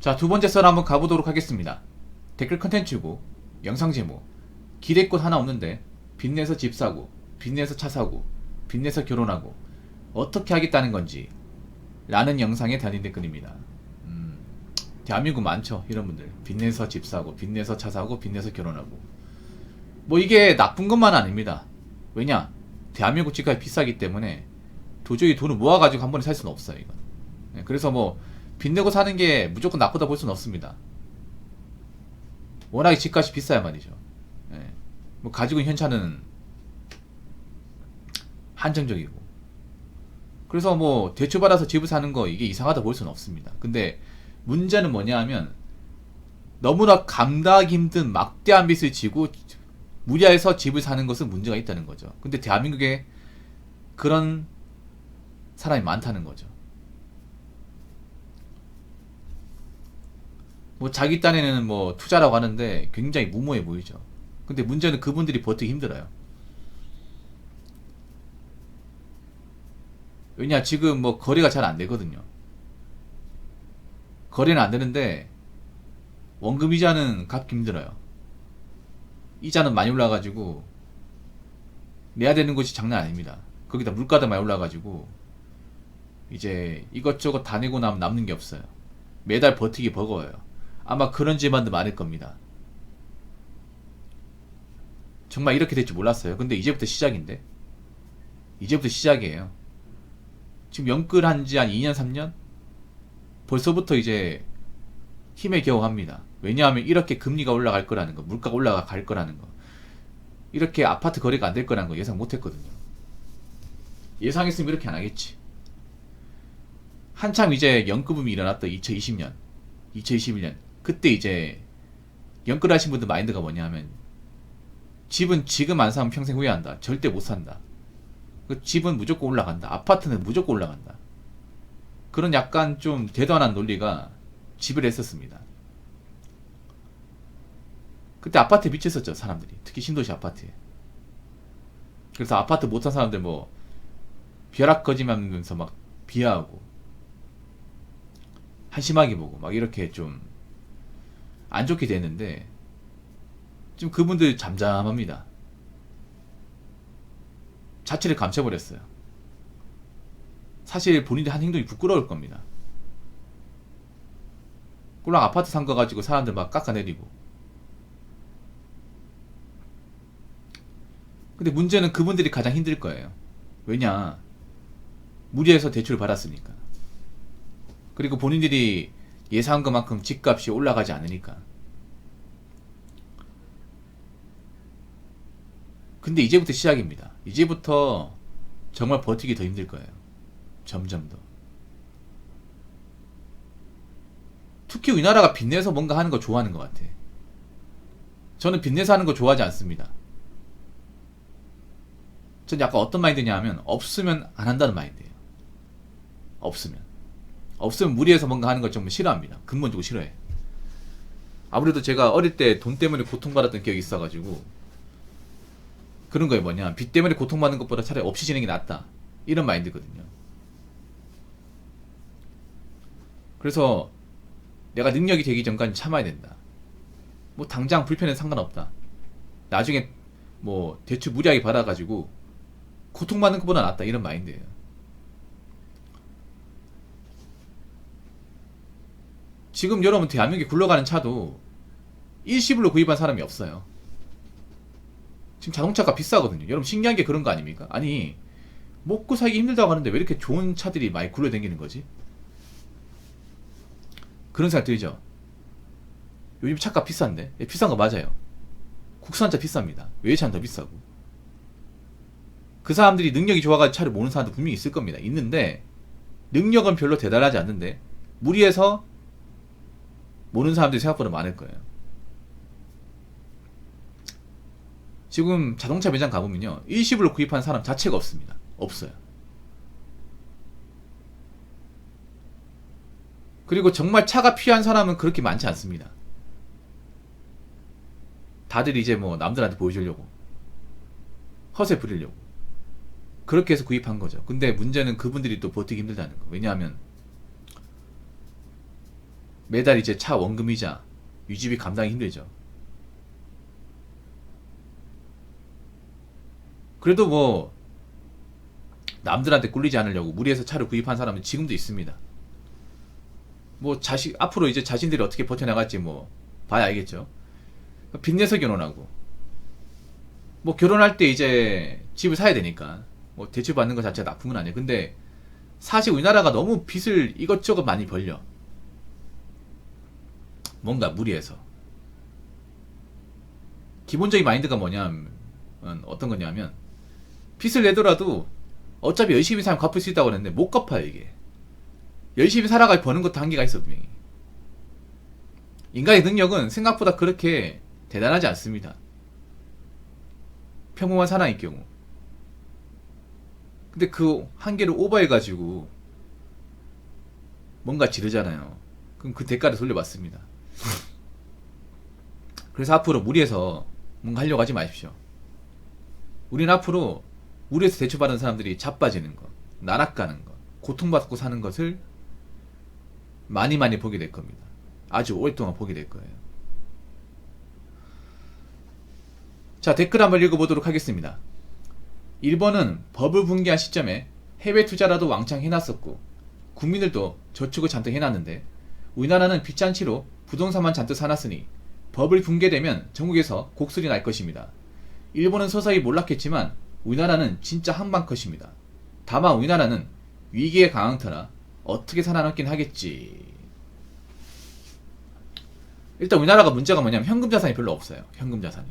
자, 두 번째 썰 한번 가보도록 하겠습니다. 댓글 컨텐츠고 영상 제목 기대꽃 하나 없는데 빚내서 집 사고 빚내서 차 사고 빚내서 결혼하고 어떻게 하겠다는 건지 라는 영상에 달린 댓글입니다. 대한민국 많죠, 이런 분들. 빚내서 집 사고 빚내서 차 사고 빚내서 결혼하고. 뭐 이게 나쁜 것만 아닙니다. 왜냐, 대한민국 집값이 비싸기 때문에 도저히 돈을 모아가지고 한 번에 살 수는 없어요, 이건. 그래서 뭐 빚내고 사는 게 무조건 나쁘다 볼 수는 없습니다. 워낙에 집값이 비싸야 말이죠. 예. 뭐 가지고 있는 현찰은 한정적이고. 그래서 뭐 대출받아서 집을 사는 거 이게 이상하다 볼 수는 없습니다. 근데 문제는 뭐냐 하면 너무나 감당하기 힘든 막대한 빚을 지고 무리해서 집을 사는 것은 문제가 있다는 거죠. 근데 대한민국에 그런 사람이 많다는 거죠. 뭐 자기 딴에는 뭐 투자라고 하는데 굉장히 무모해 보이죠. 근데 문제는 그분들이 버티기 힘들어요. 왜냐, 지금 뭐 거래가 잘 안 되거든요. 거래는 안 되는데 원금 이자는 갚기 힘들어요. 이자는 많이 올라가지고 내야 되는 것이 장난 아닙니다. 거기다 물가도 많이 올라가지고 이제 이것저것 다 내고 나면 남는 게 없어요. 매달 버티기 버거워요. 아마 그런 집안도 많을 겁니다. 정말 이렇게 될 줄 몰랐어요. 근데 이제부터 시작인데? 이제부터 시작이에요. 지금 연끌한 지 한 2년, 3년? 벌써부터 이제 힘에 겨워합니다. 왜냐하면 이렇게 금리가 올라갈 거라는 거, 물가가 올라갈 거라는 거, 이렇게 아파트 거래가 안 될 거라는 거 예상 못 했거든요. 예상했으면 이렇게 안 하겠지. 한참 이제 연끌붐이 일어났던 2020년, 2021년. 그때 이제 연끌하신 분들 마인드가 뭐냐 하면 집은 지금 안 사면 평생 후회한다. 절대 못 산다. 그 집은 무조건 올라간다. 아파트는 무조건 올라간다. 그런 약간 좀 대단한 논리가 지배를 했었습니다. 그때 아파트에 미쳤었죠, 사람들이. 특히 신도시 아파트에. 그래서 아파트 못 산 사람들 뭐 벼락거지면서 막 비하하고 한심하게 보고 막 이렇게 좀 안 좋게 됐는데 지금 그분들 잠잠합니다. 자취를 감춰버렸어요. 사실 본인이 한 행동이 부끄러울 겁니다. 꼴랑 아파트 산 거 가지고 사람들 막 깎아내리고. 근데 문제는 그분들이 가장 힘들 거예요. 왜냐, 무리해서 대출을 받았으니까. 그리고 본인들이 예상한 것만큼 집값이 올라가지 않으니까. 근데 이제부터 시작입니다. 이제부터 정말 버티기 더 힘들 거예요. 점점 더. 특히 우리나라가 빚내서 뭔가 하는 거 좋아하는 것 같아. 저는 빚내서 하는 거 좋아하지 않습니다. 전 약간 어떤 마인드냐 하면 없으면 안 한다는 마인드예요. 없으면 무리해서 뭔가 하는 걸 정말 싫어합니다. 근본적으로 싫어해. 아무래도 제가 어릴 때 돈 때문에 고통받았던 기억이 있어가지고 그런 거에 뭐냐, 빚 때문에 고통받는 것보다 차라리 없이 지내는 게 낫다, 이런 마인드거든요. 그래서 내가 능력이 되기 전까지 참아야 된다. 뭐 당장 불편해도 상관없다. 나중에 뭐 대출 무리하게 받아가지고 고통받는 것보다 낫다, 이런 마인드예요. 지금 여러분 대한민국에 굴러가는 차도 일시불로 구입한 사람이 없어요. 지금 자동차가 비싸거든요. 여러분 신기한 게 그런 거 아닙니까? 아니, 먹고 살기 힘들다고 하는데 왜 이렇게 좋은 차들이 많이 굴러다니는 거지? 그런 생각 들죠? 요즘 차값 비싼데? 예, 비싼 거 맞아요. 국산차 비쌉니다. 외제차는 더 비싸고. 그 사람들이 능력이 좋아가지고 차를 모는 사람도 분명히 있을 겁니다. 있는데 능력은 별로 대단하지 않는데 무리해서 모는 사람들이 생각보다 많을 거예요. 지금 자동차 매장 가보면요, 일시불로 구입한 사람 자체가 없습니다. 없어요. 그리고 정말 차가 필요한 사람은 그렇게 많지 않습니다. 다들 이제 뭐 남들한테 보여주려고, 허세 부리려고 그렇게 해서 구입한 거죠. 근데 문제는 그분들이 또 버티기 힘들다는 거. 왜냐하면 매달 이제 차 원금이자 유지비 감당이 힘들죠. 그래도 뭐 남들한테 꿀리지 않으려고 무리해서 차를 구입한 사람은 지금도 있습니다. 뭐 앞으로 이제 자신들이 어떻게 버텨나갈지 뭐 봐야 알겠죠. 빚내서 결혼하고, 뭐 결혼할 때 이제 집을 사야 되니까 뭐 대출 받는 것 자체가 나쁜 건 아니에요. 근데 사실 우리나라가 너무 빚을 이것저것 많이 벌려. 뭔가 무리해서. 기본적인 마인드가 뭐냐면 어떤 거냐면, 빚을 내더라도 어차피 열심히 살면 갚을 수 있다고 하는데 못 갚아요. 이게 열심히 살아가 버는 것도 한계가 있어. 분명히 인간의 능력은 생각보다 그렇게 대단하지 않습니다. 평범한 사람일 경우. 근데 그 한계를 오버해가지고 뭔가 지르잖아요. 그럼 그 대가를 돌려받습니다. 그래서 앞으로 무리해서 뭔가 하려고 하지 마십시오. 우리는 앞으로 무리해서 대출받은 사람들이 자빠지는 거, 나락가는 거, 고통받고 사는 것을 많이 보게 될 겁니다. 아주 오랫동안 보게 될 거예요. 자, 댓글 한번 읽어보도록 하겠습니다. 1번은 버블 붕괴한 시점에 해외 투자라도 왕창 해놨었고 국민들도 저축을 잔뜩 해놨는데 우리나라는 빚잔치로 부동산만 잔뜩 사놨으니 버블 붕괴되면 전국에서 곡소리 날 것입니다. 일본은 서서히 몰락했지만 우리나라는 진짜 한방컷입니다. 다만 우리나라는 위기에 강한 터라 어떻게 살아남긴 하겠지. 일단 우리나라가 문제가 뭐냐면 현금 자산이 별로 없어요. 현금 자산이.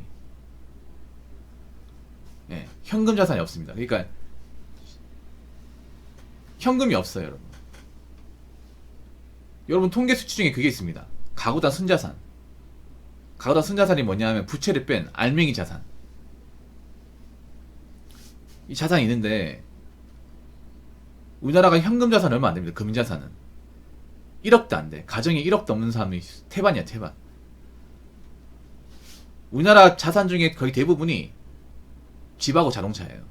네, 현금 자산이 없습니다. 그러니까 현금이 없어요, 여러분. 여러분 통계 수치 중에 그게 있습니다. 가구당 순자산. 가구당 순자산이 뭐냐면 부채를 뺀 알맹이 자산. 이 자산이 있는데 우리나라가 현금 자산이 얼마 안 됩니다. 금융 자산은 1억도 안 돼. 가정에 1억도 없는 사람이 태반이야, 태반. 우리나라 자산 중에 거의 대부분이 집하고 자동차예요.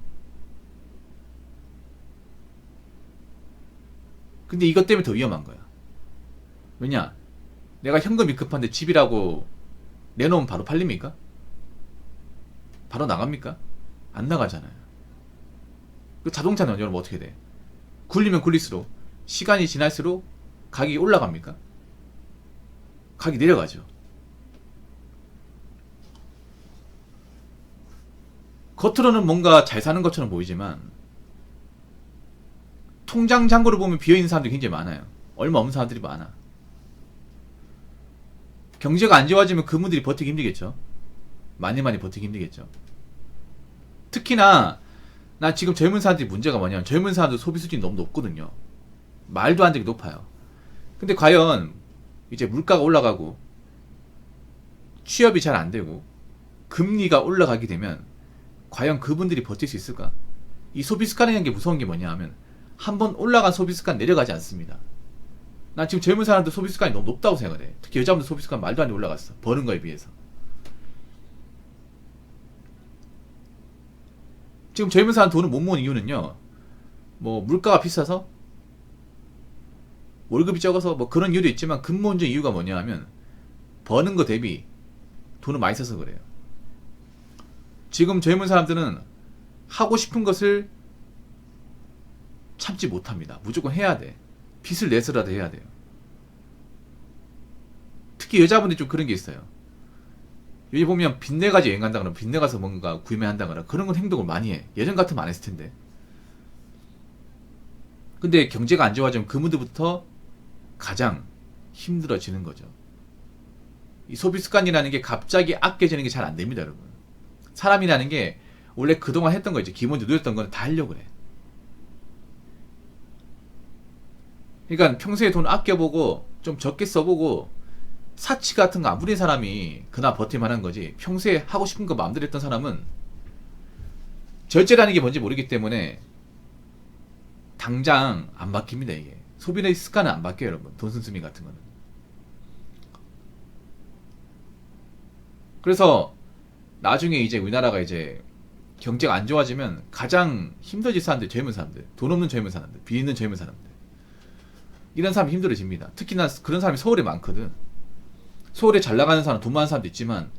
근데 이것 때문에 더 위험한 거야. 왜냐? 내가 현금이 급한데 집이라고 내놓으면 바로 팔립니까? 바로 나갑니까? 안 나가잖아요. 그 자동차는 여러분 어떻게 돼? 굴리면 굴릴수록 시간이 지날수록 가격이 올라갑니까? 가격이 내려가죠. 겉으로는 뭔가 잘 사는 것처럼 보이지만 통장 잔고를 보면 비어있는 사람들이 굉장히 많아요. 얼마 없는 사람들이 많아. 경제가 안 좋아지면 그분들이 버티기 힘들겠죠. 많이 버티기 힘들겠죠. 특히나 난 지금 젊은 사람들이 문제가 뭐냐면 젊은 사람들 소비 수준이 너무 높거든요. 말도 안 되게 높아요. 근데 과연 이제 물가가 올라가고 취업이 잘 안 되고 금리가 올라가게 되면 과연 그분들이 버틸 수 있을까? 이 소비 습관이라는 게 무서운 게 뭐냐 하면 한번 올라간 소비 습관 내려가지 않습니다. 난 지금 젊은 사람들 소비 습관이 너무 높다고 생각을 해. 특히 여자분들 소비 습관 말도 안 되게 올라갔어. 버는 거에 비해서. 지금 젊은 사람 돈을 못 모으는 이유는요, 뭐 물가가 비싸서, 월급이 적어서 뭐 그런 이유도 있지만 근본적인 이유가 뭐냐 하면 버는 거 대비 돈을 많이 써서 그래요. 지금 젊은 사람들은 하고 싶은 것을 참지 못합니다. 무조건 해야 돼. 빚을 내서라도 해야 돼요. 특히 여자분들이 좀 그런 게 있어요. 여기 보면 빚내가지고 여행 간다거나 빚내가서 뭔가 구매한다거나 그런 건 행동을 많이 해. 예전 같으면 안 했을 텐데. 근데 경제가 안 좋아지면 그분들부터 가장 힘들어지는 거죠. 이 소비 습관이라는 게 갑자기 아껴지는 게 잘 안 됩니다, 여러분. 사람이라는 게 원래 그동안 했던 거 있죠. 기본적으로 누렸던 거는 다 하려고 그래. 그러니까 평소에 돈 아껴보고 좀 적게 써보고 사치 같은 거 안 부린 사람이 그나 버틸만한 거지, 평소에 하고 싶은 거 마음대로 했던 사람은 절제라는 게 뭔지 모르기 때문에 당장 안 바뀝니다. 이게 소비의 습관은 안 바뀌어요, 여러분. 돈 씀씀이 같은 거는. 그래서 나중에 이제 우리나라가 이제 경제가 안 좋아지면 가장 힘들어질 사람들, 젊은 사람들, 돈 없는 젊은 사람들, 빚 있는 젊은 사람들. 이런 사람이 힘들어집니다. 특히나 그런 사람이 서울에 많거든. 서울에 잘 나가는 사람, 돈 많은 사람도 있지만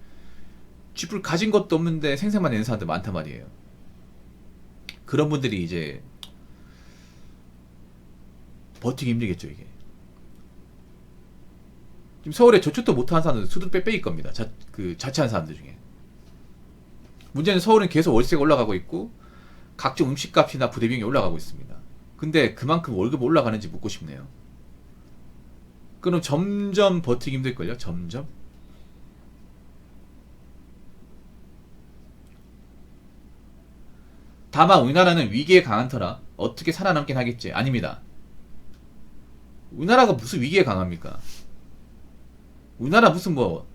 집을 가진 것도 없는데 생색만 내는 사람들 많단 말이에요. 그런 분들이 이제 버티기 힘들겠죠, 이게. 지금 서울에 저축도 못하는 사람들 수두 빼빼일 겁니다. 자취하는 사람들 중에. 문제는 서울은 계속 월세가 올라가고 있고 각종 음식값이나 부대 비용이 올라가고 있습니다. 근데 그만큼 월급 올라가는지 묻고 싶네요. 그럼 점점 버티기 힘들걸요? 점점? 다만 우리나라는 위기에 강한 터라 어떻게 살아남긴 하겠지. 아닙니다. 우리나라가 무슨 위기에 강합니까? 우리나라 무슨 뭐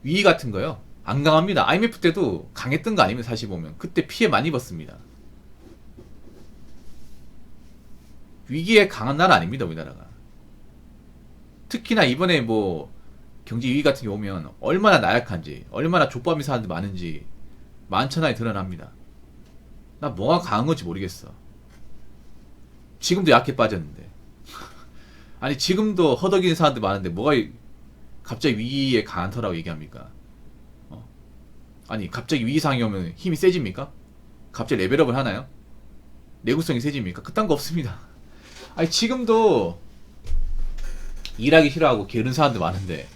위기 같은 거요? 안 강합니다. IMF 때도 강했던 거 아닙니다. 사실 보면 그때 피해 많이 입었습니다. 위기에 강한 나라 아닙니다. 우리나라가. 특히나 이번에 뭐 경제 위기 같은 게 오면 얼마나 나약한지, 얼마나 족밥이 사람들 많은지 만천하에 드러납니다. 나 뭐가 강한 건지 모르겠어. 지금도 약해 빠졌는데. 아니 지금도 허덕이는 사람들 많은데 뭐가 갑자기 위기에 강한 터라고 얘기합니까? 아니 갑자기 위기 상황이 오면 힘이 세집니까? 갑자기 레벨업을 하나요? 내구성이 세집니까? 그딴 거 없습니다. 아니 지금도 일하기 싫어하고 게으른 사람들 많은데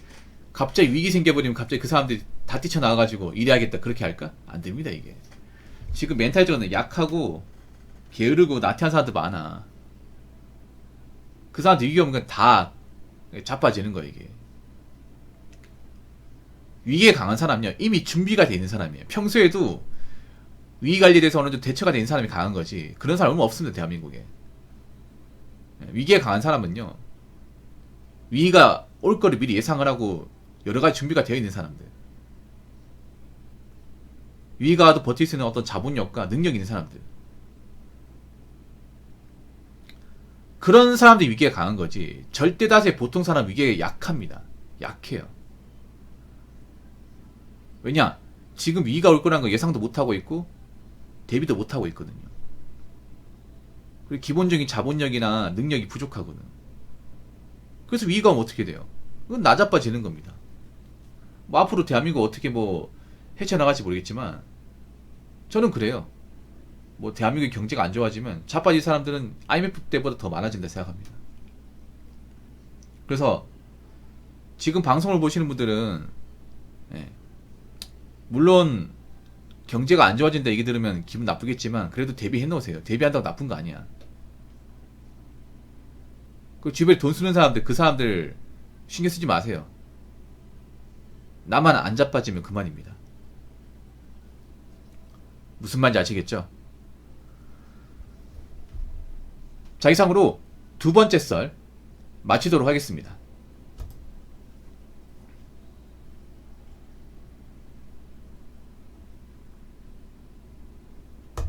갑자기 위기 생겨버리면 갑자기 그 사람들이 다 뛰쳐나와가지고 일해야겠다 그렇게 할까? 안 됩니다 이게. 지금 멘탈적으로 약하고 게으르고 나태한 사람들 많아. 그 사람들 위기 오면 다 자빠지는 거야 이게. 위기에 강한 사람은요 이미 준비가 돼 있는 사람이에요. 평소에도 위기 관리에 대해서 어느 정도 대처가 돼 있는 사람이 강한 거지. 그런 사람은 없습니다 대한민국에. 위기에 강한 사람은요 위기가 올 거를 미리 예상을 하고 여러 가지 준비가 되어 있는 사람들. 위기가 와도 버틸 수 있는 어떤 자본력과 능력이 있는 사람들. 그런 사람들이 위기에 강한 거지. 절대 다수의 보통 사람 위기에 약합니다. 약해요. 왜냐? 지금 위기가 올 거라는 거 예상도 못하고 있고 대비도 못하고 있거든요. 그리고 기본적인 자본력이나 능력이 부족하거든. 그래서 위기가 오면 어떻게 돼요? 그건 나자빠지는 겁니다. 뭐 앞으로 대한민국 어떻게 뭐 헤쳐나갈지 모르겠지만 저는 그래요. 뭐 대한민국 경제가 안 좋아지면 자빠질 사람들은 IMF 때보다 더 많아진다 생각합니다. 그래서 지금 방송을 보시는 분들은 물론 경제가 안 좋아진다 얘기 들으면 기분 나쁘겠지만 그래도 대비해 놓으세요. 대비한다고 나쁜 거 아니야. 그 주변에 돈 쓰는 사람들 그 사람들 신경 쓰지 마세요. 나만 안 자빠지면 그만입니다. 무슨 말인지 아시겠죠? 자 이상으로 두 번째 썰 마치도록 하겠습니다.